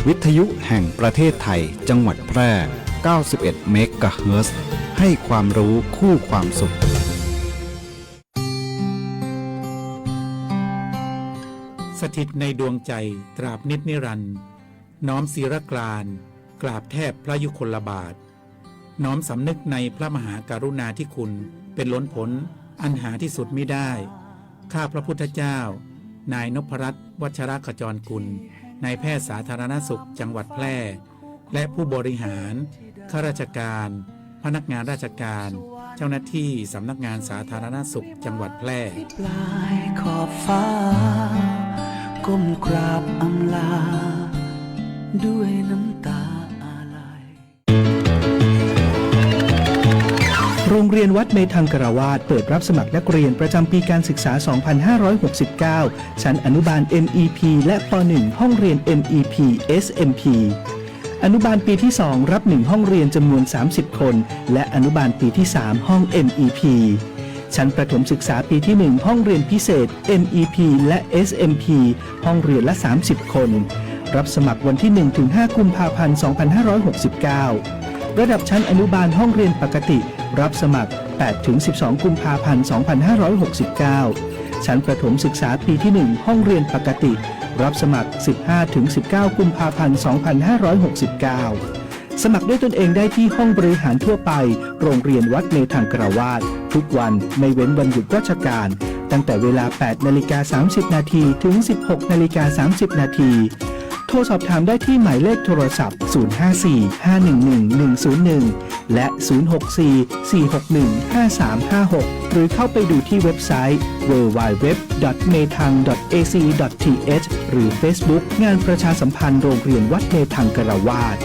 วิทยุแห่งประเทศไทยจังหวัดแพร่ 91 เมกะเฮิรตซ์ ให้ความรู้คู่ความสุขสถิตในดวงใจตราบนิจนิรันดร์น้อมศิรกรานต์กราบแทบพระยุคลบาทน้อมสำนึกในพระมหากรุณาธิคุณเป็นล้นพ้นอันหาที่สุดมิได้ข้าพระพุทธเจ้านายนพรัตน์วัชรขจรกุลนายแพทย์สาธารณสุขจังหวัดแพร่และผู้บริหารข้าราชการพนักงานราชการเจ้าหน้าที่สำนักงานสาธารณสุขจังหวัดแพร่ปลายขอบฟ้าก้มกราบอำลาด้วยน้ำตาอาลัยโรงเรียนวัดเมธังกรวาสเปิดรับสมัครนักเรียนประจำปีการศึกษา 2569 ชั้นอนุบาล MEP และป .1 ห้องเรียน MEP SMP อนุบาลปีที่ 2 รับ 1 ห้องเรียนจำนวน 30 คน และอนุบาลปีที่ 3 ห้อง MEP ชั้นประถมศึกษาปีที่ 1 ห้องเรียนพิเศษ MEP และ SMP ห้องเรียนละ 30 คน รับสมัครวันที่ 1-5 กุมภาพันธ์ 2569 ระดับชั้นอนุบาลห้องเรียนปกติรับสมัคร 8-12 กุมภาพันธ์ 2569 ชั้นประถมศึกษาปีที่ 1 ห้องเรียนปกติรับสมัคร 15-19 กุมภาพันธ์ 2569 สมัครด้วยตนเองได้ที่ห้องบริหารทั่วไปโรงเรียนวัดเมธังกรวาสทุกวันไม่เว้นวันหยุดราชการตั้งแต่เวลา 8:30 น. ถึง 16:30 น. โทรสอบถามได้ที่หมายเลขโทรศัพท์ 054-511-101 และ 064-461-5356 หรือเข้าไปดูที่เว็บไซต์ www.methang.ac.th หรือ Facebook งานประชาสัมพันธ์โรงเรียนวัดเมธังกรวาส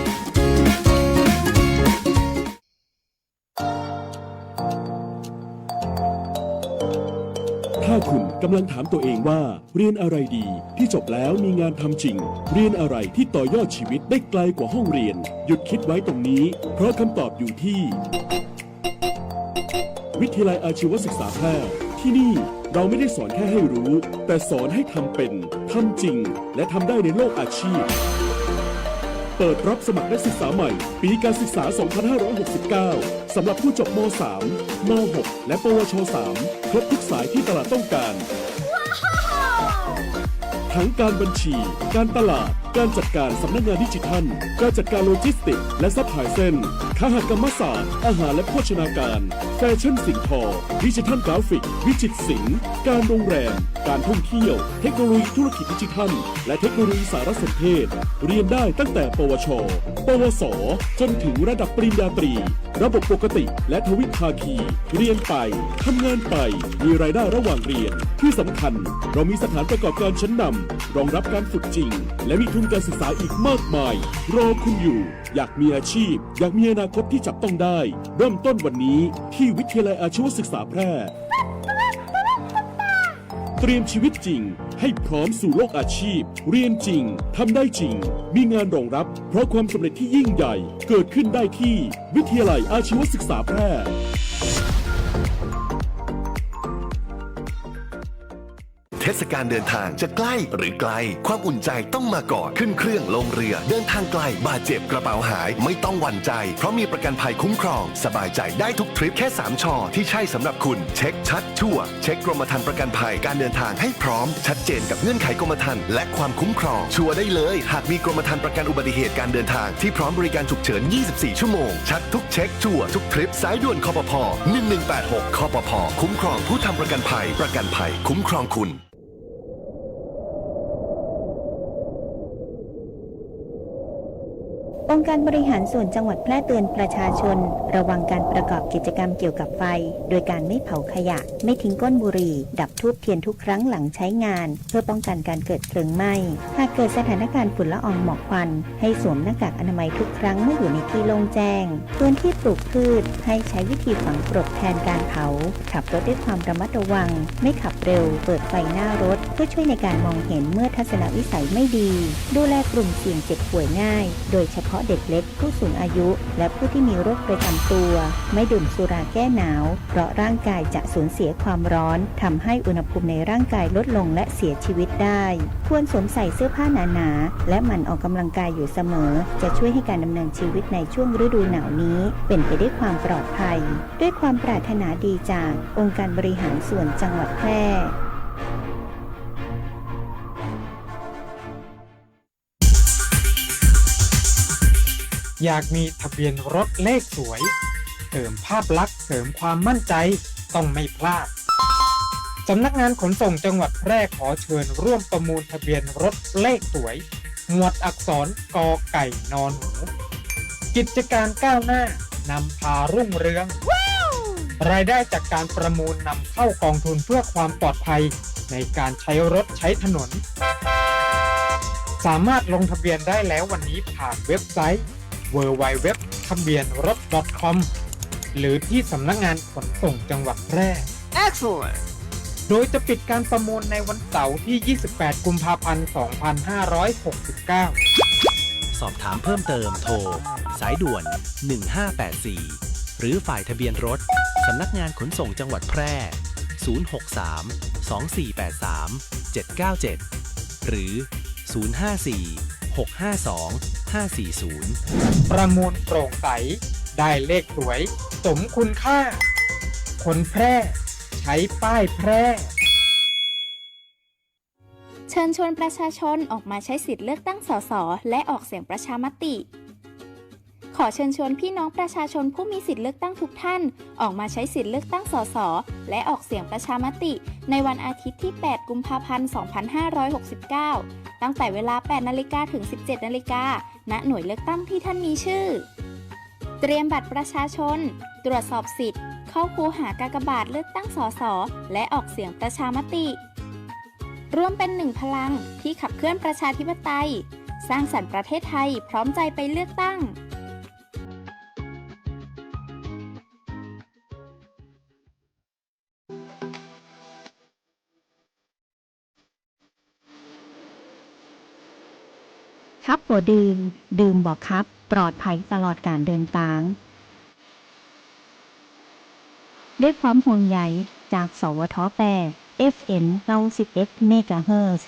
ถ้าคุณกำลังถามตัวเองว่าเรียนอะไรดีที่จบแล้วมีงานทำจริงเรียนอะไรที่ต่อยอดชีวิตได้ไกลกว่าห้องเรียนหยุดคิดไว้ตรงนี้เพราะคำตอบอยู่ที่วิทยาลัยอาชีวศึกษาแพร่ที่นี่เราไม่ได้สอนแค่ให้รู้แต่สอนให้ทำเป็นทำจริงและทำได้ในโลกอาชีพเปิดรับสมัครนักศึกษาใหม่ปีการศึกษา 2569 สำหรับผู้จบม.3 ม.6 และปวช.3 ครบทุกสายที่ตลาดต้องการทั้งการบัญชีการตลาดการจัดการสำนักงานดิจิทัลการจัดการโลจิสติกส์และซัพพลายเส้นคหกรรมศาสตร์อาหารและโภชนาการแฟชั่นสิ่งทอดิจิทัลกราฟิกวิจิตรศิลป์การโรงแรมการท่องเที่ยวเทคโนโลยีธุรกิจดิจิทัลและเทคโนโลยีสารสนเทศเรียนได้ตั้งแต่ปวชปวสจนถึงระดับปริญญาตรีระบบปกติและทวิภาคีเรียนไปทำงานไปมีรายได้ระหว่างเรียนที่สำคัญเรามีสถานประกอบการชั้นนำรองรับการฝึกจริงและมีทุนการศึกษาอีกมากมายรอคุณอยู่อยากมีอาชีพอยากมีอนาคตที่จับต้องได้เริ่มต้นวันนี้ที่วิทยาลัยอาชีวศึกษาแพร่เตรียมชีวิตจริงให้พร้อมสู่โลกอาชีพเรียนจริงทำได้จริงมีงานรองรับเพราะความสำเร็จที่ยิ่งใหญ่เกิดขึ้นได้ที่วิทยาลัยอาชีวศึกษาแพร่เทศกาลเดินทางจะใกล้หรือไกลความอุ่นใจต้องมาก่อนขึ้นเครื่องลงเรือเดินทางไกลบาดเจ็บกระเป๋าหายไม่ต้องหวั่นใจเพราะมีประกันภัยคุ้มครองสบายใจได้ทุกทริปแค่3ชอที่ใช่สำหรับคุณเช็คชัดชัวร์เช็คกรมธรรม์ประกันภัยการเดินทางให้พร้อมชัดเจนกับเงื่อนไขกรมธรรม์และความคุ้มครองชัวร์ได้เลยหากมีกรมธรรม์ประกันอุบัติเหตุการเดินทางที่พร้อมบริการฉุกเฉิน24ชั่วโมงชัดทุกเช็คชัวร์ทุกทริปสายด่วนคปภ1186คปภคุ้มครองผู้ทำประกันภัยคุ้มครองคุณองค์การบริหารส่วนจังหวัดแพร่เตือนประชาชนระวังการประกอบกิจกรรมเกี่ยวกับไฟโดยการไม่เผาขยะไม่ทิ้งก้นบุหรี่ดับธูปเทียนทุกครั้งหลังใช้งานเพื่อป้องกันการเกิดเพลิงไหม้หากเกิดสถานการณ์ฝุ่นละอองหมอกควันให้สวมหน้ากากอนามัยทุกครั้งเมื่ออยู่ในที่โล่งแจ้งส่วนที่ปลูกพืชให้ใช้วิธีฝังกลบแทนการเผาขับรถด้วยความระมัดระวังไม่ขับเร็วเปิดไฟหน้ารถเพื่อช่วยในการมองเห็นเมื่อทัศนวิสัยไม่ดีดูแลกลุ่มเสี่ยงเจ็บป่วยง่ายโดยเฉพาะ าะเด็กเล็กผู้สูงอายุและผู้ที่มีโรคประจำตัวไม่ดื่มสุราแก้หนาวเพราะร่างกายจะสูญเสียความร้อนทำให้อุณหภูมิในร่างกายลดลงและเสียชีวิตได้ควรสวมใส่เสื้อผ้าหนาๆและหมั่นออกกำลังกายอยู่เสมอจะช่วยให้การดำเนินชีวิตในช่วงฤดูหนาวนี้เป็นไปด้วยความปลอดภัยด้วยความปรารถนาดีจากองค์การบริหารส่วนจังหวัดแพร่อยากมีทะเบียนรถเลขสวยเสริมภาพลักษณ์เสริมความมั่นใจต้องไม่พลาดสำนักงานขนส่งจังหวัดแพร่ขอเชิญร่วมประมูลทะเบียนรถเลขสวยหมวดอักษรกอไก่นอนหนูกิจการก้าวหน้านำพารุ่งเรือง รายได้จากการประมูลนำเข้ากองทุนเพื่อความปลอดภัยในการใช้รถใช้ถนนสามารถลงทะเบียนได้แล้ววันนี้ผ่านเว็บไซต์ www.ทะเบียนรถ .com หรือที่สำนักงานขนส่งจังหวัดแพร่ Excellent โดยจะปิดการประมูลในวันเสาร์ที่ 28 กุมภาพันธ์ 2569 สอบถามเพิ่มเติมโทร สายด่วน 1584 หรือฝ่ายทะเบียนรถ สำนักงานขนส่งจังหวัดแพร่ 063 2483 797 หรือ 054 652 540 ประมูลโปร่งใสได้เลขสวยสมคุณค่าคนแพร่ใช้ป้ายแพร่ เชิญชวนประชาชนออกมาใช้สิทธิ์เลือกตั้งสสและออกเสียงประชามติขอเชิญชวนพี่น้องประชาชนผู้มีสิทธิ์เลือกตั้งทุกท่านออกมาใช้สิทธิ์เลือกตั้งสสและออกเสียงประชามติในวันอาทิตย์ที่ 8 กุมภาพันธ์ 2569 ตั้งแต่เวลา 8 นาฬิกาถึง 17 นาฬิกาณ หน่วยเลือกตั้งที่ท่านมีชื่อเตรียมบัตรประชาชนตรวจสอบสิทธิ์เข้าคูหากากบาทเลือกตั้งสสและออกเสียงประชามติร่วมเป็นหนึ่งพลังที่ขับเคลื่อนประชาธิปไตยสร้างสรรค์ประเทศไทยพร้อมใจไปเลือกตั้งครับบ่ดื่มบ่ครับปลอดภัยตลอดการเดินทางด้วยความห่วงใยจากสวทแปร FM 91 เมกะเฮิรตซ์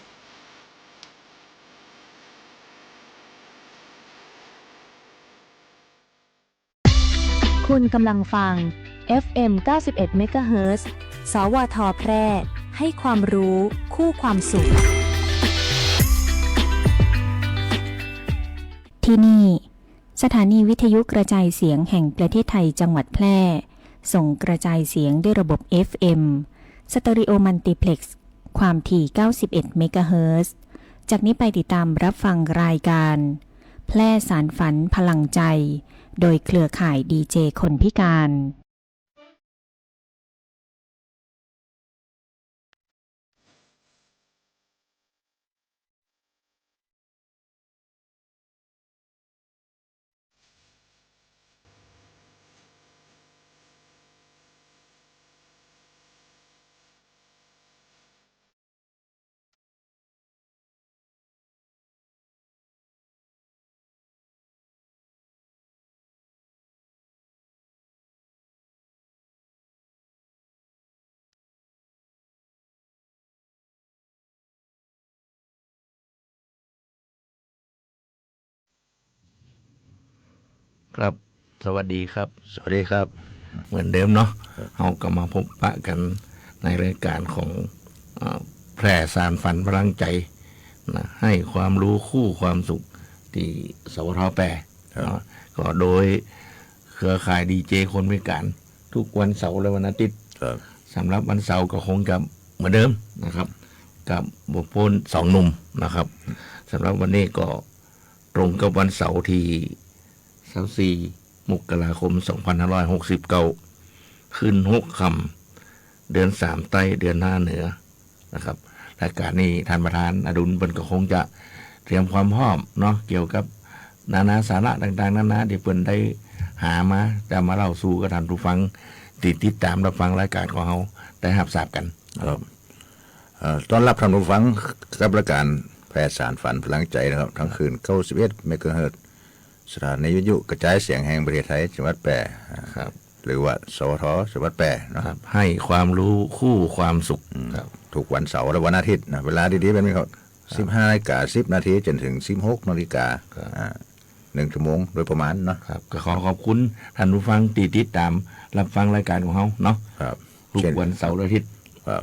คุณกำลังฟัง FM 91 เมกะเฮิรตซ์ สวทแพร่ให้ความรู้คู่ความสุขที่นี่สถานีวิทยุกระจายเสียงแห่งประเทศไทยจังหวัดแพร่ส่งกระจายเสียงด้วยระบบ FM สเตอริโอมัลติเพล็กซ์ความถี่ 91 เมกะเฮิรตซ์ จากนี้ไปติดตามรับฟังรายการแพร่สารฝันพลังใจโดยเครือข่ายดีเจคนพิการครับสวัสดีครับสวัสดีครับเหมือนเดิมเนาะเราก็มาพบปะกันในรายการของแพร่สารฝันพลังใจนะให้ความรู้คู่ความสุขที่สวทแปรก็โดยเครือข่ายดีเจคนพิการทุกวันเสาร์และวันอาทิตย์สำหรับวันเสาร์ก็คงจะเหมือนเดิมนะครับกับบทพลสองหนุ่มนะครับสำหรับวันนี้ก็ตรงกับวันเสาร์ที่24 มกราคม 2569 ขึ้น6 ค่ำเดือน3 ใต้เดือน 5 เหนือนะครับรายการนี้ท่านประธานอดุลเปิ้นก็คงจะเตรียมความพร้อมเนาะเกี่ยวกับนานาสาระต่างๆนานาที่เปิ้นได้หามาจะมาเล่าสู่กับท่านผู้ฟังติดตามรับฟังรายการของเราได้รับทราบกันครับต้อนรับท่านผู้ฟังกับรายการแพร่สารฝันพลังใจนะครับทั้งคืน91 เมกะเฮิรตซ์ สถานีวิทยุกระจายเสียงแห่งประเทศไทยจังหวัดแปร่ครับหรือว่าสวทจังหวัดแปร่เนาะ ครับให้ความรู้คู่ความสุขครับ ทุกวันเสาร์และวันอาทิตย์นะเวลาดีๆเป็นเขา15:10 น.จนถึง16 น.1 ชั่วโมงโดยประมาณเนาะ ครับก็ขอขอบคุณท่านผู้ฟังที่ติดตามรับฟังรายการของเราเนาะ ครับ ทุกวันเสาร์และอาทิตย์ ครับ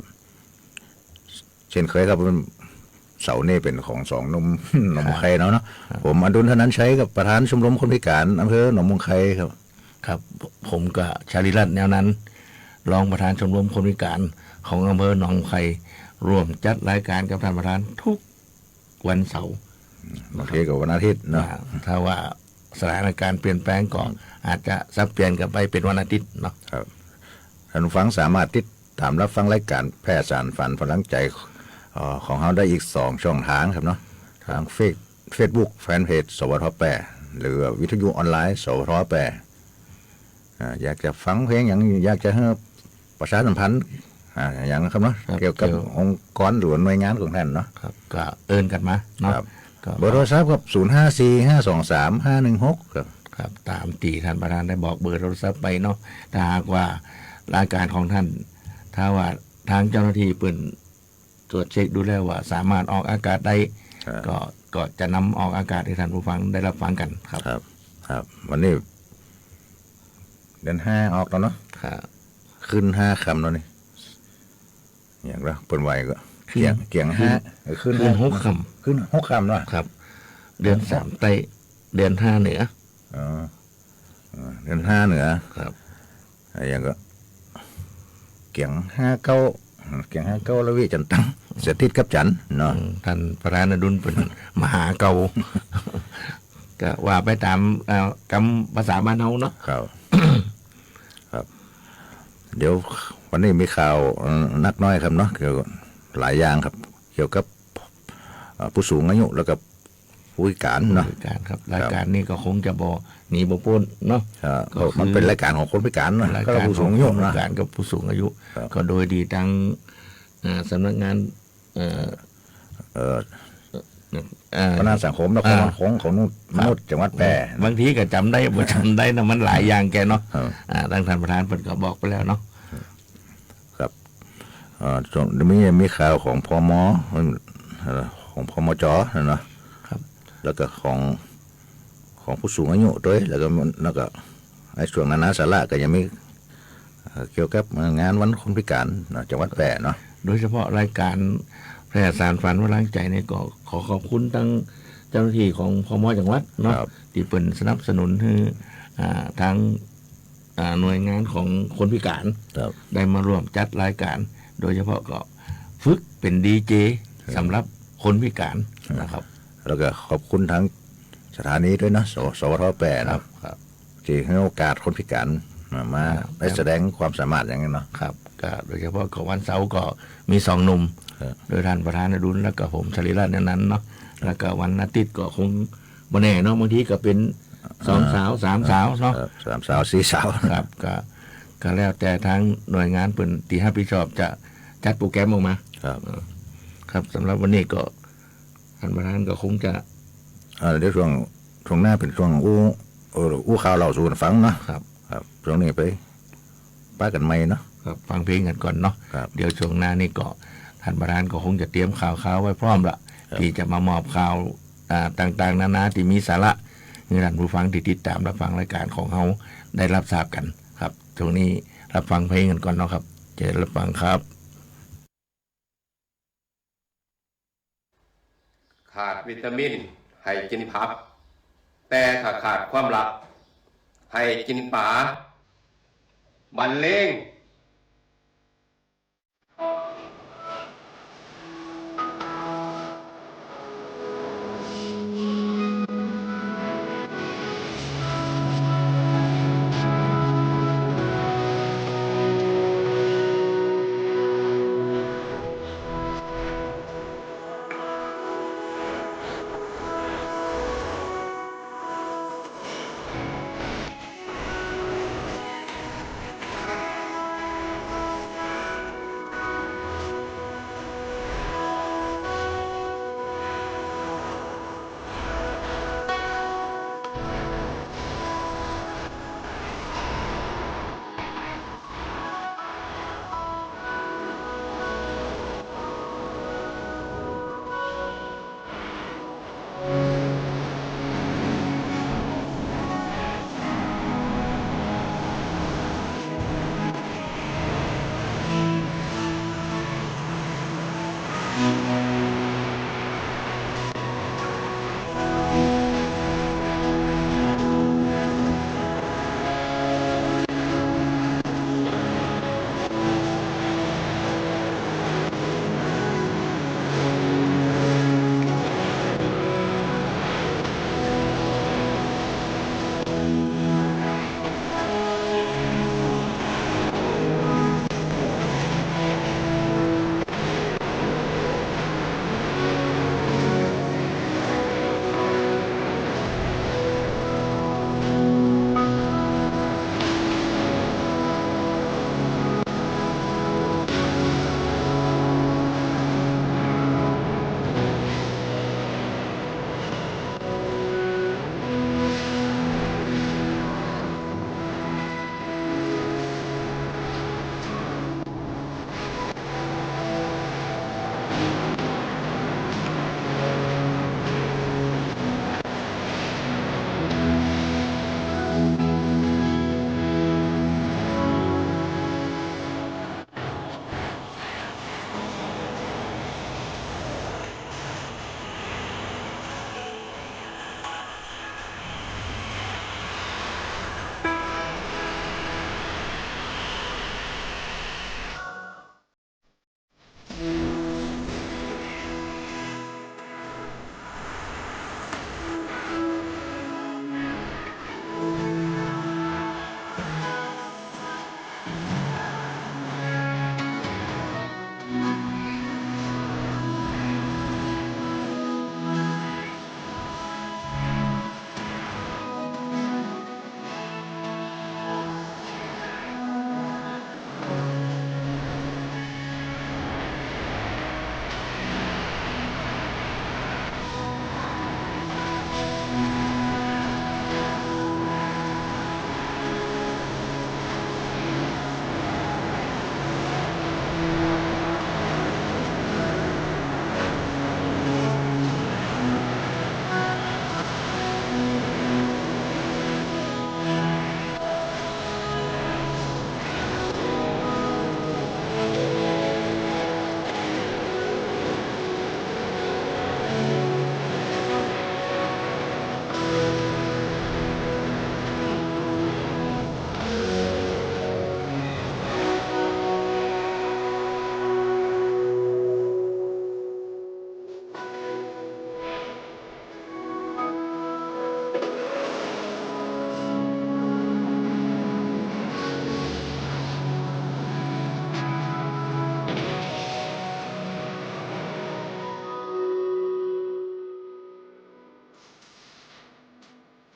เช่นเคยครับเสาร์นี่เป็นของสองหนุ่ม หนองมงไคเนาะผมอดุลธนันชัยกับประธานชมรมคนพิการอำเภอหนองมงไคครับ ครับผมก็ชาลิรัตน์แนวนั้นรองประธานชมรมคนพิการของอำเภอหนองไคร่วมจัดรายการกับท่านประธานทุกวันเสาร์ บางทีกับวันอาทิตย์เนาะ ถ้าว่าสถานการณ์เปลี่ยนแปลงก็อาจจะสับเปลี่ยนกันไปเป็นวันอาทิตย์เนาะ ครับท่านผู้ฟังสามารถติดตามรับฟังรายการแพร่สารฝันพลังใจของเราได้อีก2ช่องทางครับเนาะทางเฟซบุ๊กแฟนเพจสวทแปรหรือวิทยุออนไลน์สวทแปรอยากจะฟังเพลงอย่างอยากจะให้ประชาสัมพันธ์อย่างนะครับเนาะเกี่ยวกับองค์กรหรือหน่วยงานของท่านเนาะ ครับก็เอิ้นกันมาเนาะ เบอร์โทรศัพท์ครับ0545235516ครับ ครับตามตีท่านประธานได้บอกเบอร์โทรศัพท์ไปเนาะถ้าหากว่ารายการของท่านถ้าว่าทางเจ้าหน้าที่เปิ่นตรวจเช็คดูแล้วว่าสามารถออกอากาศได้ก็จะนำออกอากาศให้ท่านผู้ฟังได้รับฟังกันครับครับวันนี้เดือน5ออกแล้วเนาะขึ้น5 ค่ำแล้วนี่อย่างละเปิ่นไหวก็เกี่ยง5ขึ้น6 ค่ำขึ้น6 ค่ำเนาะครับเดือน3ใต้เดือน5เหนือเดือน5เหนือครับอย่างก็เกี่ยง5 9ละวิจันตังเสถิตกับจันเนาะท่านประธานอดุลเป็นมหาเก่าก็ว่าไปตามกรรมภาษาบ้านเฮาเนาะครับ ครับเดี๋ยววันนี้มีข่าวนักน้อยครับเนาะเกี่ยวกับหลายอย่างครับเกี่ยวกับผู้สูงอายุแล้วกับผู้พิการเนาะครับรายการนี้ก็คงจะบ่หนีบ่พ้นเนาะก็มันเป็นรายการของคนพิการเนาะรายการผู้สูงอายุรายการกับผู้สูงอายุก็โดยดีทางสำนักงานพัฒนาสังคมและความมั่นคงของมนุษย์จังหวัดแพร่บางทีก็จำได้บ่จำได้นะมันหลายอย่างแกเนาะทางท่านประธานเพิ่นก็บอกไปแล้วเนาะครับมีข่าวของพม.ของพมจ.เนาะครับแล้วก็ของผู้สูงอายุด้วยแล้วก็ไอ้ส่วนนานาสาระก็ยังมีเกี่ยวกับงานวันคนพิการจังหวัดแพร่เนาะโดยเฉพาะรายการแพร่สารฝันพลังใจเนี่ยก็ขอขอบคุณทั้งเจ้าหน้าที่ของพม.จังหวัดเนาะที่เป็นสนับสนุนให้ทางหน่วยงานของคนพิการได้มาร่วมจัดรายการโดยเฉพาะก็ฝึกเป็นดีเจสำหรับคนพิการนะครับแล้วก็ขอบคุณทั้งสถานีด้วยนะสวทแปรนะครับที่ให้โอกาสคนพิการมาได้แสดงความสามารถอย่างนี้เนาะครับก็โดยเฉพาะของวันเสาร์ก็มี2 หนุ่มโดยท่านประธานอดุลแล้วก็ผมชลิรัตน์นั้นเนาะแล้วก็วันอาทิตย์ก็คงบ่แน่เนาะบางทีก็เป็น2 สาว3 สาวเนาะ3 สาว4 สาวครับก็แล้วแต่ทางหน่วยงานเพิ่นที่รับผิดชอบจะจัดโปรแกรมออกมาครับสำหรับวันนี้ก็ท่านประธานก็คงจะเดี๋ยวช่วงหน้าเป็นช่วงอู้ข่าวเราสู่กันฟังเนาะครับช่วงนี้ไปป้ากันใหม่เนาะครับฟังเพลงกันก่อนเนาะเดี๋ยวช่วงหน้านี่ก็ท่านประธานก็คงจะเตรียมข่าวไว้พร้อมละที่จะมามอบข่าวต่างๆนานาที่มีสาระให้ท่านผู้ฟังที่ติดตามรับฟังรายการของเราได้รับทราบกันครับช่วงนี้รับฟังเพลงกันก่อนเนาะครับเจริญรับฟังครับขาดวิตามินให้กินผักแต่ถ้าขาดความรักให้กินปลาบรรเลง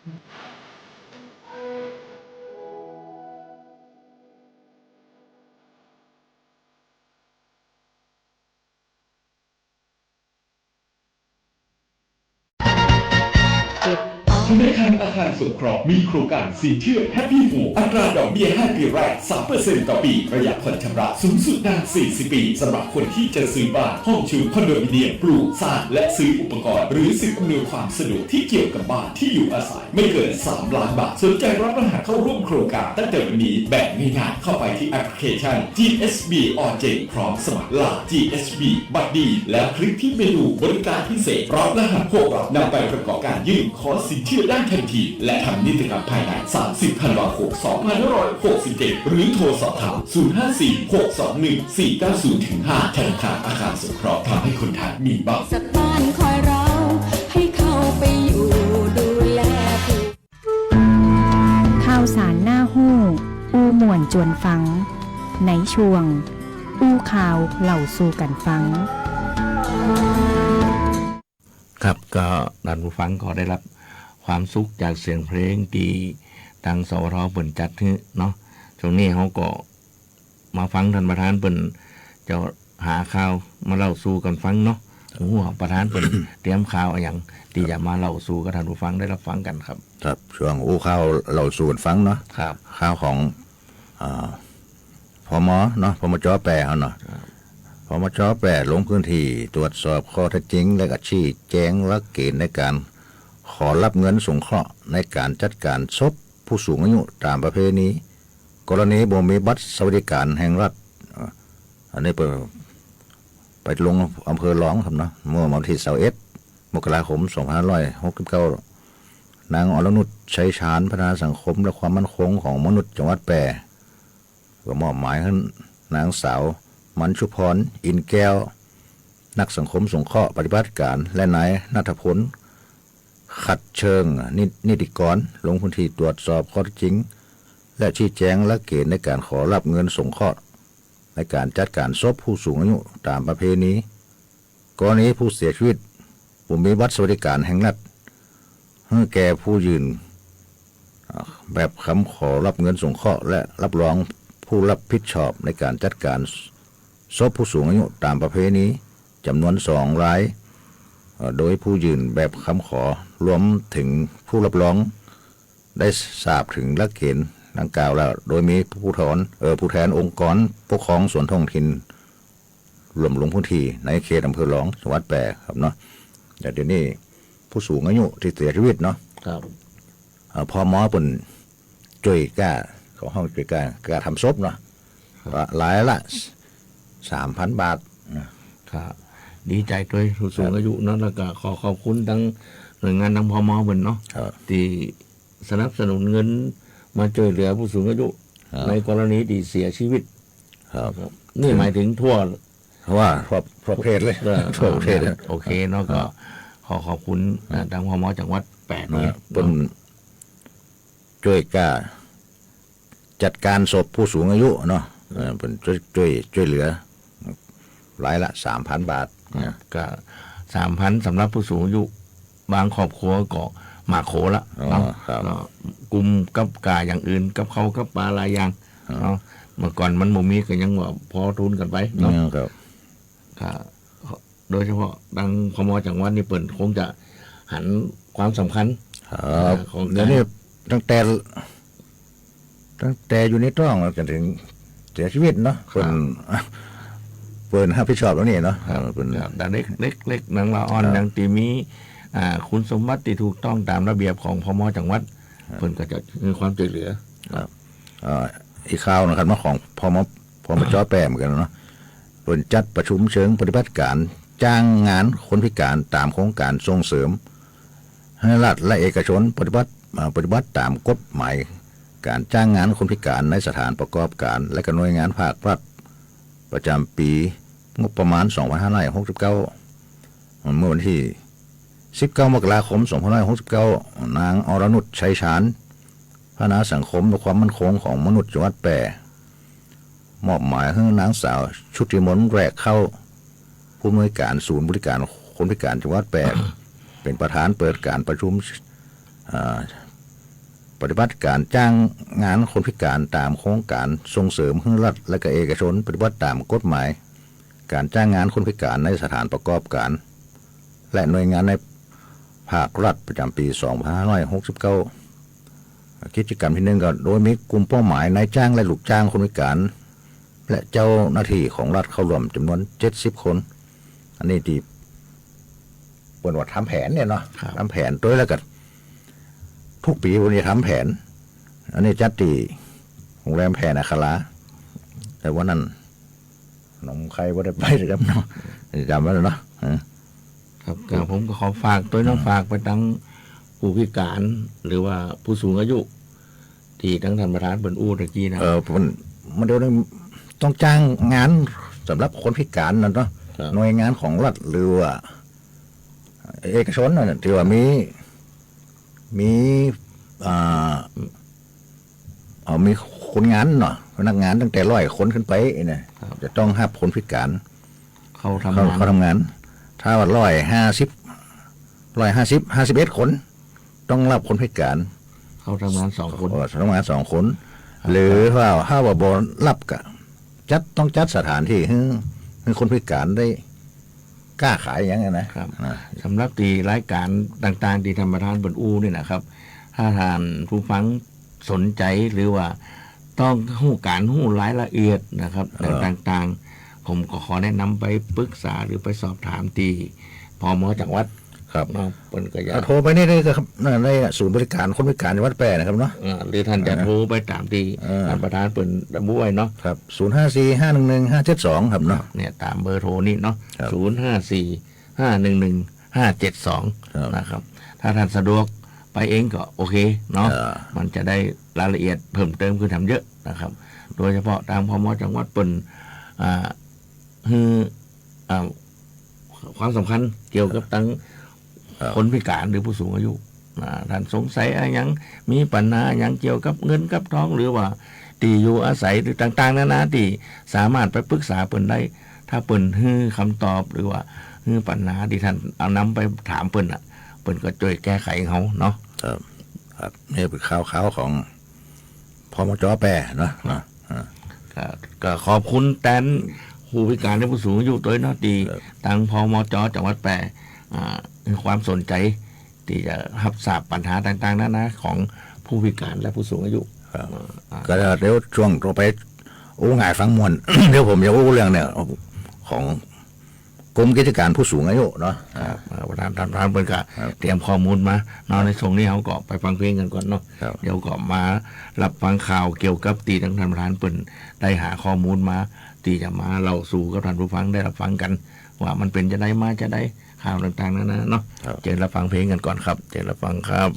ธนาคารอาคารสงเคราะห์มีโครงการสินเชื่อ Happy Home อัตราดอกเบี้ย5 ปีแรก 3% ต่อปีระยะผ่อนชำระสูงสุดนาน 40 ปีสำหรับคนที่จะซื้อบ้านห้องชุดคอนโดมิเนียมปลูกสร้างและซื้ออุปกรณ์หรือสิ่งอำนวยความสะดวกที่เกี่ยวกับบ้านที่อยู่อาศัยไม่เกิน 3 ล้านบาทสนใจรับรหัสเข้าร่วมโครงการตั้งแต่วันนี้แบบง่ายๆเข้าไปที่แอปพลิเคชัน GSB ออนเจงพร้อมสมัคร LINE GSB บัตรดีแล้วคลิกที่เมนูบริการพิเศษรับรหัสพวกเรานำไปประกอบการยื่นขอสินเชื่อได้ทันทีและทำนิติกรรมภายใน 30 ธันวาคม 2567 หรือโทรสอบถาม 054-621-490-5 ธนาคารอาคารสงเคราะห์ทำให้คนไทยมีบ้านสักบ้านคอยเราให้เข้าไปอยู่ดูแลผู้ข่าวสารหน้าหู้อู้ม่วนจวนฟังในช่วงอู้ข่าวเล่าสู่กันฟังครับก็ท่านผู้ฟังก็ได้รับความสุขจากเสียงเพลงที่ทางสวทเปิ่นจัดให้เนาะช่วงนี้เขาก็มาฟังท่านประธานเปิ่นจะหาข่าวมาเล่าสู่กันฟังเนาะหัวประธานเปิ่น เตรียมข่าวอย่างที่จะมาเล่าสู่กับท่านผู้ฟังได้รับฟังกันครับครับช่วงอู้ข่าวเล่าสู่กันฟังเนาะครับข่าวของพมเนาะพมจแปเนาะพมจแปลงพื้นที่ตรวจสอบข้อเท็จจริงและก็ชี้แจงหลักเกณฑ์ในการขอรับเงินสงเคราะห์ในการจัดการศพผู้สูงอายุตามประเพณีกรณีบ่มีบัตรสวัสดิการแห่งรัฐอันนี้ไปลงอำเภอหลองครับเนาะเมื่อวันที่21 มกราคม 2569นางอรนุชชัยชาญพัฒนาสังคมและความมั่นคงของมนุษย์จังหวัดแปรก็มอบหมายให้นางสาวมันชุพรอินแก้วนักสังคมสงเคราะห์ปฏิบัติการและนายณัฐพลขัดเชิงนิติกรลงพื้นที่ตรวจสอบข้อเท็จจริงและชี้แจงหลักเกณฑ์ในการขอรับเงินสงเคราะห์ในการจัดการศพผู้สูงอายุตามประเพณีกรณีผู้เสียชีวิตผู้มีบัตรสวัสดิการแห่งรัฐให้แก่ผู้ยืนแบบคำขอรับเงินสงเคราะห์และรับรองผู้รับผิดชอบในการจัดการศพผู้สูงอายุตามประเพณีจำนวน2 รายโดยผู้ยืนแบบคำขอรวมถึงผู้รับรองได้ทราบถึงหลักเกณฑ์ดังกล่าวแล้วโดยมีผู้แทนองค์กรปกครองส่วนท้องถิ่นรวมลงพื้นที่ในเขตอำเภอหลองจังหวัดแปรครับเนาะเดี๋ยวนี้ผู้สูงอายุที่เสียชีวิตเนาะครับพอหมอปุ่นช่วยกล้าของห้องช่วยกล้าทำศพเนาะหลายละ 3,000 บาทครับดีใจด้วยผู้สูงอายุเนาะแล้วก็ขอบคุณทั้งหน่วยงานทางพม.เบิ่นเนาะที่สนับสนุนเงินมาช่วยเหลือผู้สูงอายุในกรณีที่เสียชีวิตครับนี่หมายถึงทั่วว่าทั่วประเทศเลยทั่วประเทศโอเคเนาะก็ขอบคุณทางพม.จังหวัดแปดเนี่ยเป็นช่วยกล้าจัดการศพผู้สูงอายุเนาะเป็นช่วยเหลือรายละ 3,000 บาทก็ 3,000 สำหรับผู้สูงอายุบางครอบครัวก็มาโขละเนาะกลุ่มกับกาอย่างอื่นกับเขากับปลาหลายอย่างเนาะเมื่อก่อนมันบ่มีก็ยังว่าพอทุนกันไปเนาะครับโดยเฉพาะดังพม.จังหวัดนี่เปิ่นคงจะหันความสำคัญของเดี๋ยวนี้ตั้งแต่อยู่ในท้องจนถึงเสียชีวิตเนาะเปิดรับผิดชอบแล้วนี่เนาะเป็นแต่เล็กนางละอ่อนนางตีมีคุณสมบัติที่ถูกต้องตามระเบียบของพม.จังหวัดเพิ่นก็จะมีความช่วยเหลือครับอีกข่าวนะครับมาของพม.จ.แปรเหมือนกันเนาะเพิ่นจัดประชุมเชิงปฏิบัติการจ้างงานคนพิการตามโครงการส่งเสริมให้รัฐและเอกชนปฏิบัติตามกฎหมายการจ้างงานคนพิการในสถานประกอบการและก็หน่วยงานภาครัฐประจำปีงบประมาณ 2569 เมื่อวันที่ 19 มกราคม 2569 นางอรนุชชัยชาญพัฒนาสังคมและความมั่นคงของมนุษย์จังหวัดแปรมอบหมายให้นางสาวชุติมนต์แรกเข้าผู้อำนวยการศูนย์บริการคนพิการจังหวัดแปรเป็นประธานเปิดการประชุม ปฏิบัติการจ้างงานคนพิการตามโครงการส่งเสริมให้รัฐและก็เอกชนปฏิบัติตามกฎหมาย การจ้างงานคนพิการในสถานประกอบการ และหน่วยงานในภาครัฐประจำปี 2569 กิจกรรมที่หนึ่งก็โดยมีกลุ่มเป้าหมายนายจ้างและลูกจ้างคนพิการ และเจ้าหน้าที่ของรัฐเข้าร่วมจำนวน70 คน อันนี้ที่เปิดว่าทำแผนเนี่ยเนาะทำแผนตัวแล้วกันทุกปีวันนี้ทำแผน อันนี้จัดที่โรงแรมแพรนาคาราแต่ว่านั้นน้องใครว่าได้ไปหรือครับเนาะจำไว้แล้วเนาะครับก็ผมก็ขอฝากตัวน้องฝากไปทั้งผู้พิการหรือว่าผู้สูงอายุ ที่ทั้งท่านประธานเปิ่นอู้ตะกี้นะมันเดี๋ยวนี้ต้องจ้างงานสำหรับคนพิการนั่นเนาะหน่วยงานของรัฐหรือว่าเอกชนนั่นที่ว่ามีมีคนงานเนาะพนักงานตั้งแต่100 คนขึ้นไปเนี่ยจะต้องรับคนพิการเขาทำงาน ถ้าว่า51 คนต้องรับคนพิการเขาทำงาน2 คนทำงาน2 คน หรือว่าถ้าว่าบ่รับก็ต้องจัดสถานที่ให้คนพิการได้กล้าขายอย่างนี้นะครับสำหรับที่รายการต่างๆที่ธรรมทานบนอูนี่นะครับถ้าทานผู้ฟังสนใจหรือว่าต้องหู้การหู้รายละเอียดนะครับต่างๆผมก็ขอแนะนำไปปรึกษาหรือไปสอบถามที่พม.จังหวัดครับเปิ้นก็โทรไปนี่ได้ครับในศูนย์บริการคนพิการจังหวัดแพร่นะครับเนาะหรือท่านจะโทรไปตามที่ท่านประธานเปิ้นระบุไว้เนาะครับ054-511-572ครับเนาะเนี่ยตามเบอร์โทรนี่เนาะ054-511-572นะครับถ้าท่านสะดวกไปเองก็โอเคเนาะมันจะได้รายละเอียดเพิ่มเติมคือทำเยอะนะครับโดยเฉพาะทางพม.จังหวัดเปิ้นความสำคัญเกี่ยวกับทั้งคนพิการหรือผู้สูงอายุท่านสงสัยอะไรยังมีปัญหาอย่างเกี่ยวกับเงินกับทองหรือว่าที่อยู่อาศัยหรือต่างๆนานาที่สามารถไปปรึกษาเปิ้นได้ถ้าเปิ้นให้คำตอบหรือว่าให้ปัญหาที่ท่านเอานำไปถามเปิ้นเปิ้นก็ช่วยแก้ไขเขาเนาะครับนี่เป็นข่าวของพม.จ.แปรเนาะก็ขอบคุณแทนผู้พิการและผู้สูงอายุโดยเนาะดีทางพม.จ.จังหวัดแปรความสนใจที่จะรับทราบปัญหาต่างๆนาของผู้พิการและผู้สูงอายุก็เดี๋ยวช่วงต่อไปง่ายฟังมวล เดี๋ยวผมจะอู้เรื่องเนี่ยของกรมกิจการผู้สูงอายุเนาะประธานเปิ้นก็เตรียมข้อมูลมาเนาะในช่วงนี้เขาก็ไปฟังเพลงกันก่อนเนาะเดี๋ยวก็มารับฟังข่าวเกี่ยวกับตีทางท่านประธานเปิ้นได้หาข้อมูลมาที่จะมาเล่าสู่กับท่านผู้ฟังได้รับฟังกันว่ามันเป็นจะได้มาจะได้ข่าวต่างๆนั้นเนาะเจอรับฟังเพลงกันก่อนครับเจอรับฟังครับ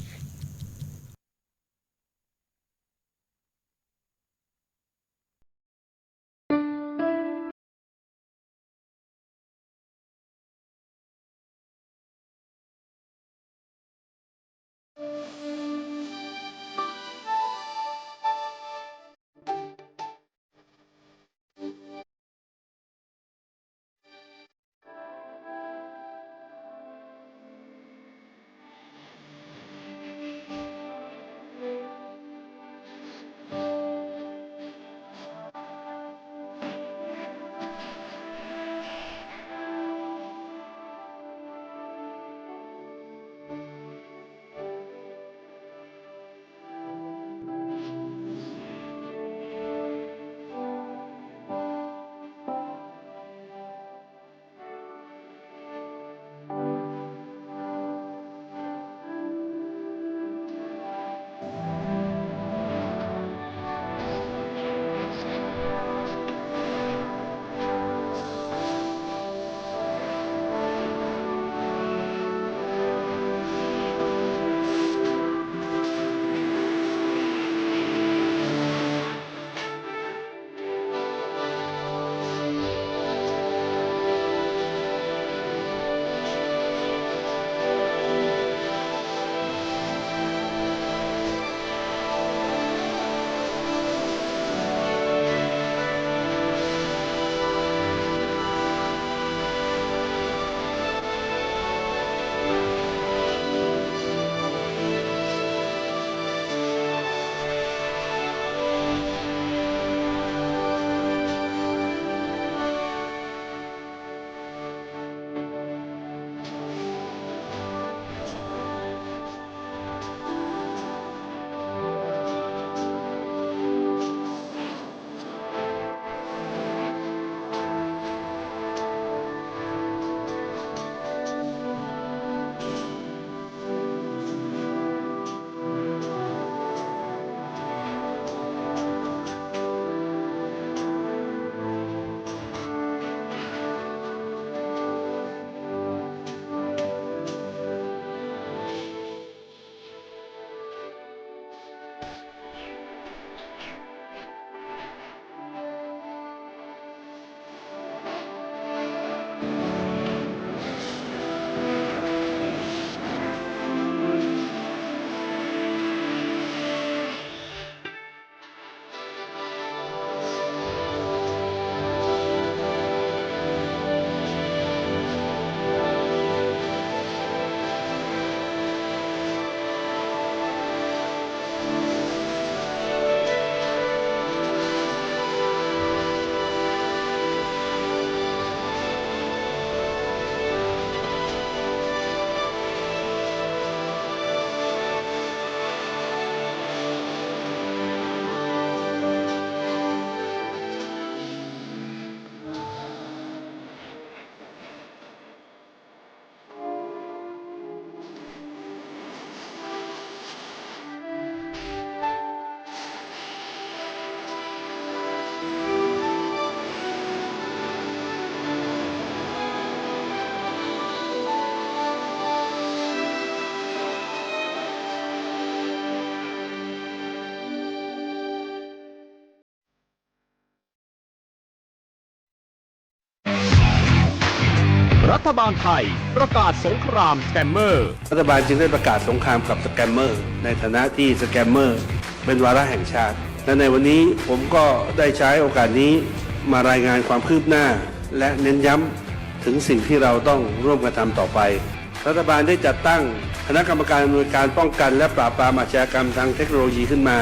รัฐบาลไทยประกาศสงครามสแกมเมอร์รัฐบาลจึงได้ประกาศสงครามกับสแกมเมอร์ในฐานะที่สแกมเมอร์เป็นวาระแห่งชาติและในวันนี้ผมก็ได้ใช้โอกาสนี้มารายงานความคืบหน้าและเน้นย้ำถึงสิ่งที่เราต้องร่วมกันทำต่อไปรัฐบาลได้จัดตั้งคณะกรรมการอำนวยการป้องกันและปราบปรามอาชญากรรมทางเทคโนโลยีขึ้นมา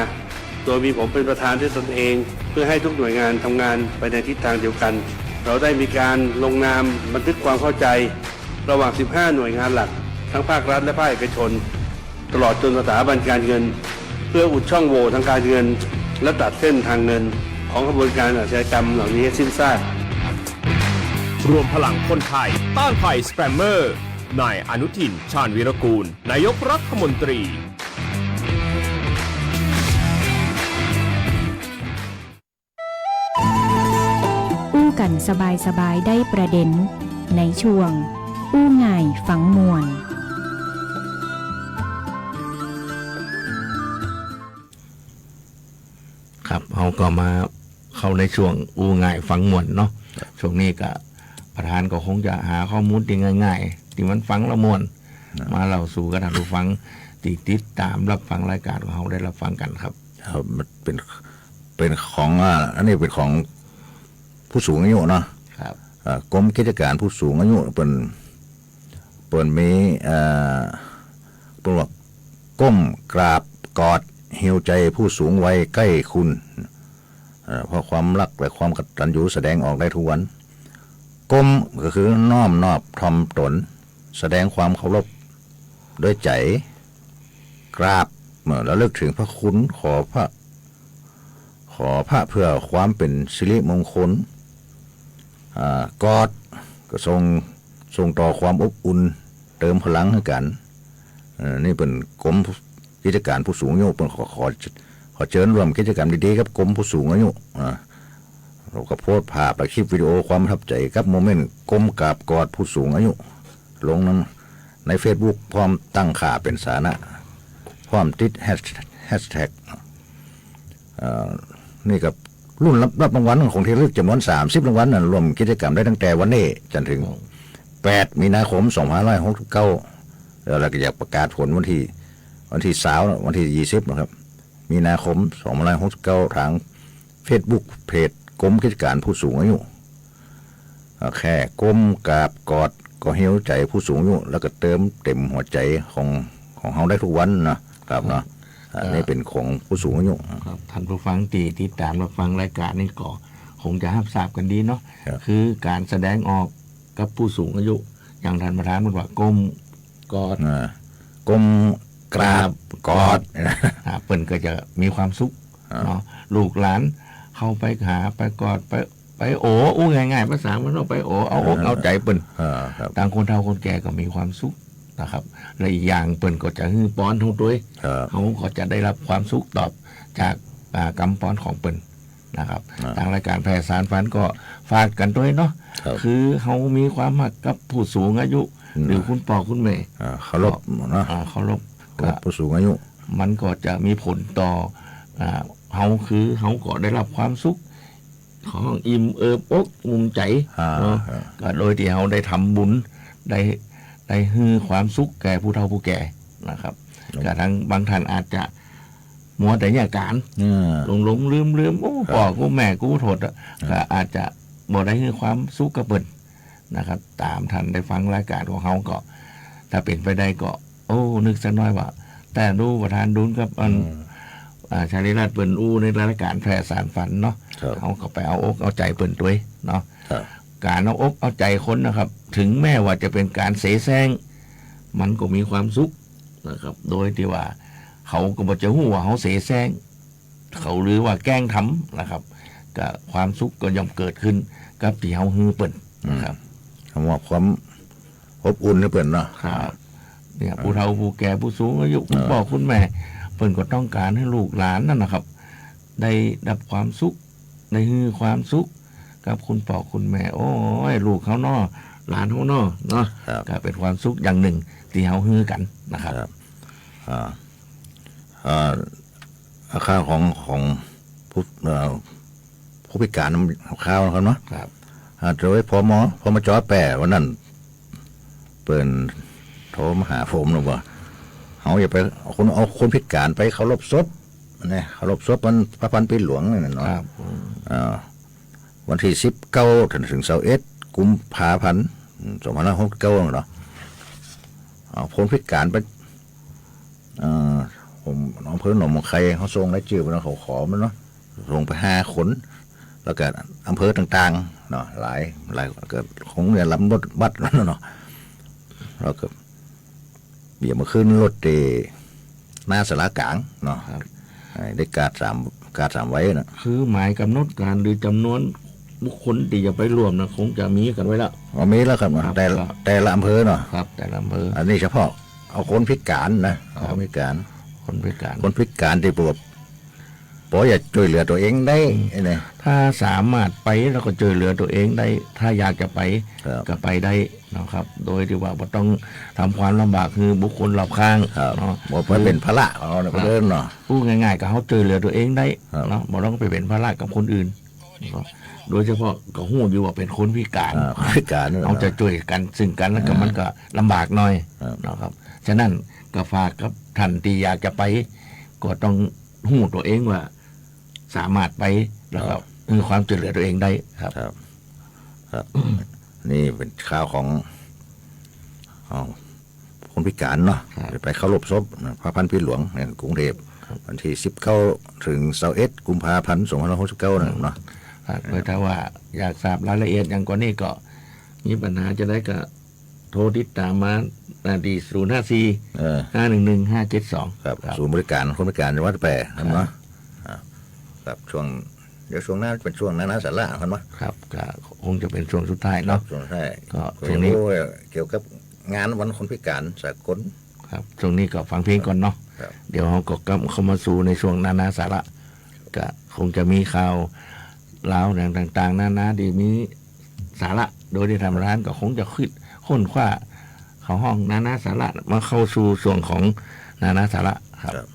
โดยมีผมเป็นประธานด้วยตนเองเพื่อให้ทุกหน่วยงานทำงานไปในทิศทางเดียวกันเราได้มีการลงนามบันทึกความเข้าใจระหว่าง 15 หน่วยงานหลักทั้งภาครัฐและภาคเอกชนตลอดจนสถาบันการเงินเพื่ออุดช่องโหว่ทางการเงินและตัดเส้นทางเงินของกระบวนการอาชญากรรมเหล่านี้ให้สิ้นซากรวมพลังคนไทยต้านภัยสแกมเมอร์นายอนุทิน ชาญวีรกูลนายกรัฐมนตรีอู้กันสบายๆได้ประเด็นในช่วงอู้ง่ายฝังมวลครับเราก็มาเข้าในช่วงอู้ง่ายฝังมวลเนาะช่วงนี้ก็ประธานก็คงจะหาข้อมูลที่ง่ายๆที่มันฟังละมวลมาเล่าสู่กันท่านผู้ฟังติดตามรับฟังรายการของเราได้รับฟังกันครับครับมันเป็นของอันนี้เป็นของผู้สูงอายุเนาะครับกรมกิจการผู้สูงอายุเป็นมีเป็นว่าก้มกราบกอดหิวใจผู้สูงวัยใกล้คุณเพราะความรักและความกตัญญูแสดงออกได้ทุกวันก้มก็คือน้อมนอบถ่อมตนแสดงความเคารพด้วยใจกราบแล้วเลิกถึงพระคุณขอพระเพื่อความเป็นสิริมงคลกอดก็ส่งต่อความอบอุ่นเติมพลังให้กันนี่เป็นกรมกิจการผู้สูงอายุเป็นขอเชิญร่วมกิจกรรมดีๆกับกรมผู้สูงอายุเราก็โพสต์ภาพและคลิปวิดีโอความประทับใจกับโมเมนต์ก้มกราบกอดผู้สูงอายุลงนั้นใน Facebook พร้อมตั้งค่าเป็นสาธารณะพร้อมติดแฮชแท็กนี่กับรุ่นรับรางวัลของที่ระลึกจำนวน30รางวัลนั้นรวมกิจกรรมได้ตั้งแต่วันนี้จนถึง8 มีนาคม 2569แล้วก็อยากประกาศผลวันที่20วันที่20นะครับมีนาคม 2569ทาง Facebook เพจกรมกิจการผู้สูงอายุแค่ก้มกราบกอดก็หิวใจผู้สูงอายุแล้วก็เติมเต็มหัวใจของเขาได้ทุกวันนะครับเนาะอันนี้เป็นของผู้สูงอายุครับท่านผู้ฟังที่ติดตามรับฟังรายการนี้ก็คงจะทราบกันดีเนาะคือการแสดงออกกับผู้สูงอายุอย่างท่านประธานบอกว่าก้มกอดก้มกราบกอดเปิ้นก็จะมีความสุขเนาะลูกหลานเข้าไปหาไปกอดไปโอ้ง่ายๆภาษามันต้องไปโเอาอกเอาใจเปิ้นต่างคนเฒ่าคนแก่ก็มีความสุขนะครับและอีกอย่างเปิ้นก็จะฮื้อป้อนทุกตัวเขาก็จะได้รับความสุขตอบจากกำป้อนของเปิ้นนะครับทางรายการแพร่สารฝันก็ฝากกันด้วยเนาะคือเขามีความรักกับผู้สูงอายุหรือคุณพ่อคุณแม่เคารพนะเคารพกับผู้สูงอายุมันก็จะมีผลต่อเขาคือเขาก็ได้รับความสุขของอิ่มเอิบอกอุ่นใจก็โดยที่เขาได้ทำบุญได้ฮือความสุขแก่ผู้เฒ่าผู้แก่นะครับกระทั่งบางท่านอาจจะมัวแต่เนี่ยการหลงลืมโอ้พ่อกูแม่กูโทษก็อาจจะบ่ได้ฮือความสุขกับเปิ้นนะครับตามท่านได้ฟังรายการของเขาก็ถ้าเป็นไปได้ก็นึกสักน้อยว่าแต่ดูประธานดุลกับชาลิรัตน์เปิ้นอู้ในรายการแพร่สารฝันเนาะเขาก็ไปเอาอกเอาใจเปิ้นด้วยเนาะการเอาอกเอาใจคนนะครับถึงแม้ว่าจะเป็นการเสแสร้งมันก็มีความสุขนะครับโดยที่ว่าเขาก็บ่จะฮู้ว่าเขาเสแสร้งเขาหรือว่าแกล้งทำนะครับก็ความสุขก็ย่อมเกิดขึ้นกับที่เขาฮือเปิ้นนะครับคำว่าความอบอุ่นนี่เปิ้นเนาะครับเนี่ยผู้เฒ่าผู้แก่ผู้สูงอายุคุณพ่อคุณแม่เปิ้นก็ต้องการให้ลูกหลานนั่นนะครับได้รับความสุขได้ฮือความสุขกับคุณพ่อคุณแม่โอ้ยลูกเขาเนาะหลานเขาเนาะก็เป็นความสุขอย่างหนึ่งที่เฮาฮือกันนะครับอาคารของผู้พิการข้าวนะครับเนาะโดยพอมาจอแปรวันนั้น เปิ้นโทรมาหาผมนะว่าเขาอย่าไปเอาคนพิการไปเคารพศพเนี่ยเคารพศพมันพระพันปีหลวงนี่เนาะวันที่19 ถึง21 กุมภาพันธ์2569เนาะเอาคนพิการไปผมน้องเพิ่นหนองมงไคเขาส่งรายชื่อมาเขาขอมันเนาะส่งไป5 คนแล้วก็อำเภอต่างๆเนาะหลายเกิดของเนี่ยลำรถบัสเนาะแล้วก็เบี่ยงมาขึ้นรถหน้าสารกลางเนาะได้การ3ไว้นะคือหมายกำหนดการหรือจำนวนบุคคลที่จะไปร่วมนะคงจะมีกันไว้แล้วมีแล้วครับแต่ละอำเภอเนาะครับแต่ละอำเภออันนี้เฉพาะเอาคนพิการนะคนพิการที่ปวดพออย่าช่วยเหลือตัวเองได้เนี่ยถ้าสามารถไปแล้วก็ช่วยเหลือตัวเองได้ถ้าอยากจะไปก็ไปได้นะครับโดยที่ว่าไม่ต้องทำความลำบากคือบุคคลรอบข้างเนาะบ่เป็นภาระเอาเดินเนาะพูดง่ายๆก็เขาช่วยเหลือตัวเองได้เนาะบ่ต้องไปเป็นภาระกับคนอื่นโดยเฉพาะก็หู้อยู่ว่าเป็นคนพิการเอาจะช่วยกันซึ่งกันแล้วก็มันก็ลำบากหน่อยนะครับฉะนั้นก็ฝากกับท่านที่อยากจะไปก็ต้องหู้ตัวเองว่าสามารถไปแล้วก็มีความช่วยเหลือตัวเองได้ครับนี่เป็นข่าวของคนพิการเนาะไปเคารพศพพระพันปีหลวงในกรุงเทพวันที่19 ถึง21 กุมภาพันธ์2569เนาะโดยถ้าว่าอยากทราบรายละเอียดอย่างกว่านี้ก็มีปัญหาจะได้ก็โทรติดตามมาที่054-511-572ครับศูนย์บริการคนพิการจังหวัดแพร่เนาะครับช่วงเดี๋ยวช่วงหน้าเป็นช่วงนานาสาระครับมั้ยครับก็คงจะเป็นช่วงสุดท้ายเนาะช่วงท้ายก็ช่วงนี้เกี่ยวกับงานวันคนพิการสากลครับช่วงนี้ก็ฟังเพลงก่อนเนาะเดี๋ยวเราก็กลับเข้ามาสู่ในช่วงนานาสาระก็คงจะมีข่าวราวต่างๆนานาดีมีสาระโดยที่ทำร้านก็คงจะค้นคว้าเข้าห้องนานาสาระมาเข้าสู่ช่วงของนานาสาระครับ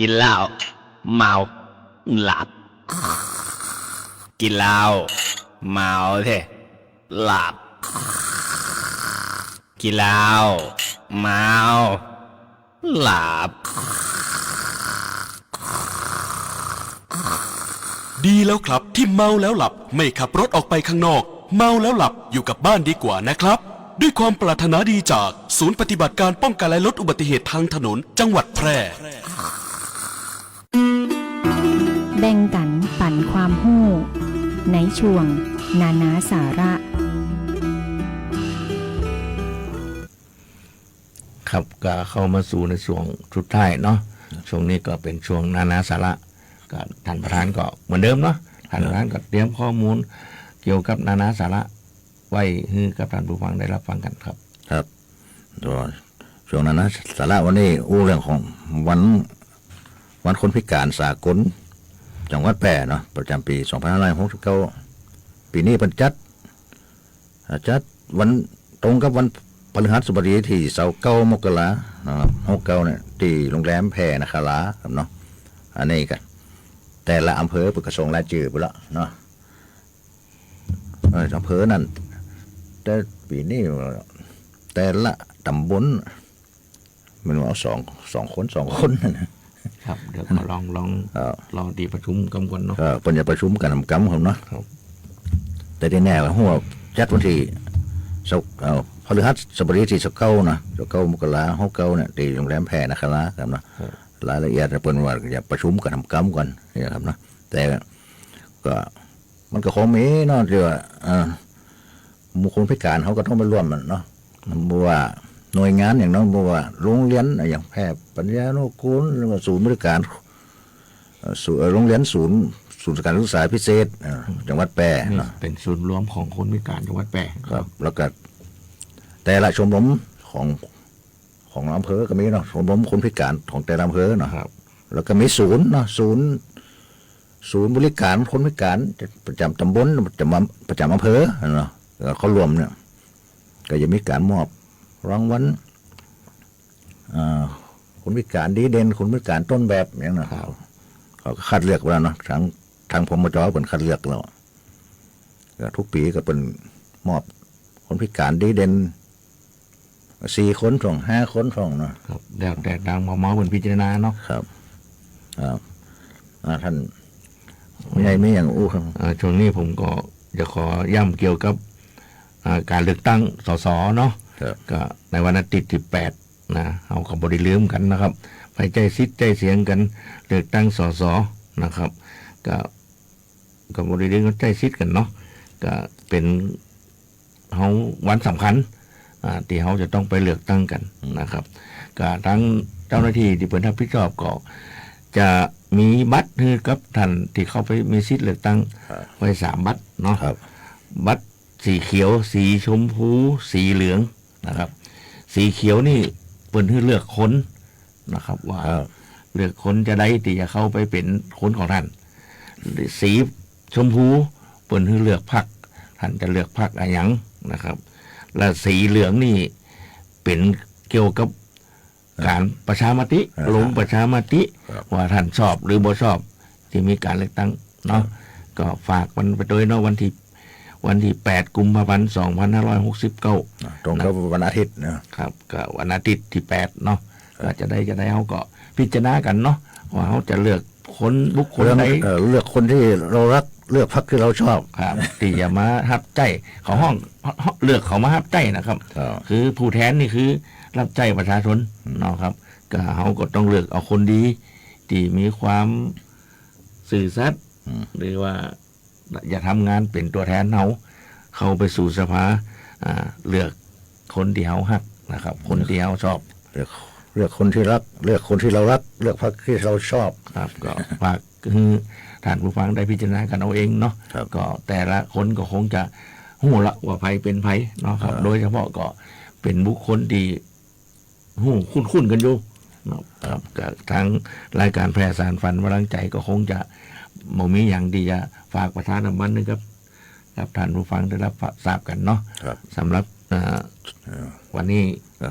กินเหล้าเมาหลับกินเหล้าเมาเถอะหลับกินเหล้าเมาหลับ ดีแล้วครับที่เมาแล้วหลับไม่ขับรถออกไปข้างนอกเมาแล้วหลับอยู่กับบ้านดีกว่านะครับด้วยความปรารถนาดีจากศูนย์ปฏิบัติการป้องกันและลดอุบัติเหตุทางถนนจังหวัดแพร่ แบ่งกันปั่นความหู้ในช่วงนานาสาระครับก็เข้ามาสู่ในช่วงสุดท้ายเนาะช่วงนี้ก็เป็นช่วงนานาสาระก็ท่านประธานก็เหมือนเดิมเนาะท่านประธานก็เตรียมข้อมูลเกี่ยวกับนานาสาระไว้ให้กับท่านผู้ฟังได้รับฟังกันครับครับตัวช่วงนานาสาระวันนี้เรื่องของวันคนพิการสากลจังหวัดแพร่เนาะประจำปี2569ปีนี้เป็นจัดวันตรงกับวันพฤหัสบดีที่29 มกรานะครับ69เนี่ยที่โรงแรมแพร่นาคาราครับเนาะอันนี้กันแต่ละอำเภอเป็นกระทรวงรายชื่อไปแล้วเนาะอำเภอนั่นแต่ปีนี้แต่ละตำบลมันเอาสองคนครับเดี๋ยวก็ลองดีประชุมกันก่อนเนาะเป็นจะประชุมกันกำครับเนาะแต่ที่แน่ว่าหัวจัดวันที่พฤหัสบดีที่29นะ29 มกราคม69เนี่ยที่โรงแรมแพร่นาคาราครับเนาะรายละเอียดเป็นว่าจะประชุมกันกำก่อนนี่ครับเนาะแต่ก็มันก็คงมีเนาะที่ว่าบุคคลพิการเขาก็ต้องไปร่วมมันเนาะเพราะว่าหน่วยงานอย่างนั้นเพราะว่าโรงเรียนอย่างแพทย์ปัญญาโนกูลหรือว่าศูนย์บริการโรงเรียนศูนย์การศึกษาพิเศษจังหวัดแพร่เป็นศูนย์รวมของคนพิการจังหวัดแพร่ครับแล้วก็แต่ละชมรมของอำเภอก็มีเนาะชมรมคนพิการของแต่ละอำเภอเนาะแล้วก็มีศูนย์เนาะศูนย์บริการคนพิการประจำตำบลประจำอำเภอเนาะเขารวมเนี่ยก็จะมีการมอบรางวัลคนพิการดีเด่นคนพิการต้นแบบอย่างนั้นเขาคัดเลือกแล้วเนาะทางพมจ.เป็นคัดเลือกแล้วทุกปีก็เป็นมอบคนพิการดีเด่น4 คนส่ง5 คนส่งเนาะครับแล้วแต่ทางพม.เป็นพิจารณาเนาะครับท่านไม่อย่างอู้ครับช่วงนี้ผมก็จะขอย้ำเกี่ยวกับการเลือกตั้งสสเนาะก็ในวันอาทิตย์ที่8นะเอากับบริลืมกันนะครับไปใจซิดใจเสียงกันเลือกตั้งสสนะครับก็กับบริลืมกันใจซิดกันเนาะก็เป็นเขาวันสำคัญที่เขาจะต้องไปเลือกตั้งกันนะครับก็ทั้งเจ้าหน้าที่ที่เป็นรับผิดชอบก็จะมีบัตรให้กับท่านที่เข้าไปมีสิทธิ์เลือกตั้งไว้3 บัตรเนาะบัตรสีเขียวสีชมพูสีเหลืองนะครับสีเขียวนี่เปิดให้เลือกคนนะครับว่าเลือกคนจะได้ที่จะเข้าไปเป็นคนของท่านสีชมพูเปิดให้เลือกพรรคท่านจะเลือกพรรคอะไรอย่างนะครับและสีเหลืองนี่เป็นเกี่ยวกับการประชามติลงประชามติว่าท่านชอบหรือบ่ชอบที่มีการเลือกตั้งเนาะก็ฝากมันไปโดยเนาะวันที่8 กุมภาพันธ์ 2569ตรงกับวันอาทิตย์นะครับก็วันอาทิตย์ที่8เนาะก็จะได้เขาก็พิจารณากันเนาะว่าเขาจะเลือกคนบุคคลไหนเลือกคนที่เรารักเลือกพรรคที่เราชอบครับที่จะมาฮับใจของห้องเลือกเขามาฮับใจนะครับคือผู้แทนนี่คือรับใจประชาชนเนาะครับก็เขาก็ต้องเลือกเอาคนดีที่มีความสื่อสัตย์หรือว่าอย่าทำงานเป็นตัวแทนเขาเข้าไปสู่สภาเลือกคนที่เขาฮักนะครับคนที่เขาชอบเลือกคนที่รักเลือกคนที่เรารักเลือกพรรคที่เราชอบครับก็ฝากคือท่านผู้ฟังได้พิจารณากันเอาเองเนาะก็แต่ละคนก็คงจะหู้ละว่าไผเป็นไผเนาะครับโดยเฉพาะก็เป็นบุคคลที่หู้คุ้นกันอยู่นะครับกับทางรายการแพร่สารฝันพลังใจก็คงจะบ่มีอย่างดีจะฝากประชาสัมพันธ์นะครับท่านผู้ฟังได้รับทราบกันเนาะสำหรับ วันนี้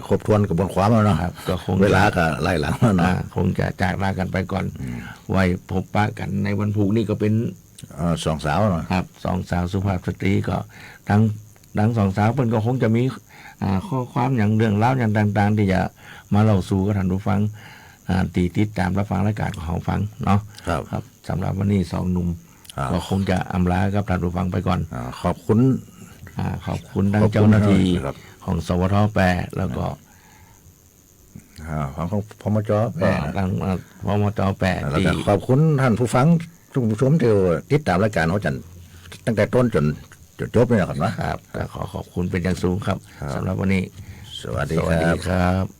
ครบถ้วนกระบวนความแล้วเนาะ ครับก็คง เวลาก็ไล่หลังแล้วเนาะ คงจะจากลากันไปก่อน ไว้พบปะกันในวันพุธนี่ก็เป็น สองสาวเนาะ ครับสองสาวสุภาพสตรีก็ทั้งสองสาวเพิ่นก็คงจะมีข้อความอย่างเรื่องเล่าอย่างต่างๆ ที่จะมาเล่าสู่กับท่านผู้ฟังติดตามรับฟังรายการของเราฟังเนาะครับสำหรับวันนี้สองหนุ่มก็คงจะอำลากับท่านผู้ฟังไปก่อนขอบคุณทั้งเจ้าหน้าที่ของสวท8แล้วก็ของพมจ8ทางพมจ8แล้วก็ขอบคุณท่านผู้ฟังทุกผู้ชมที่ติดตามรายการเขาจันตั้งแต่ต้นจนจบเลยนะครับนะครับขอขอบคุณเป็นอย่างสูงครับสำหรับวันนี้สวัสดีครับ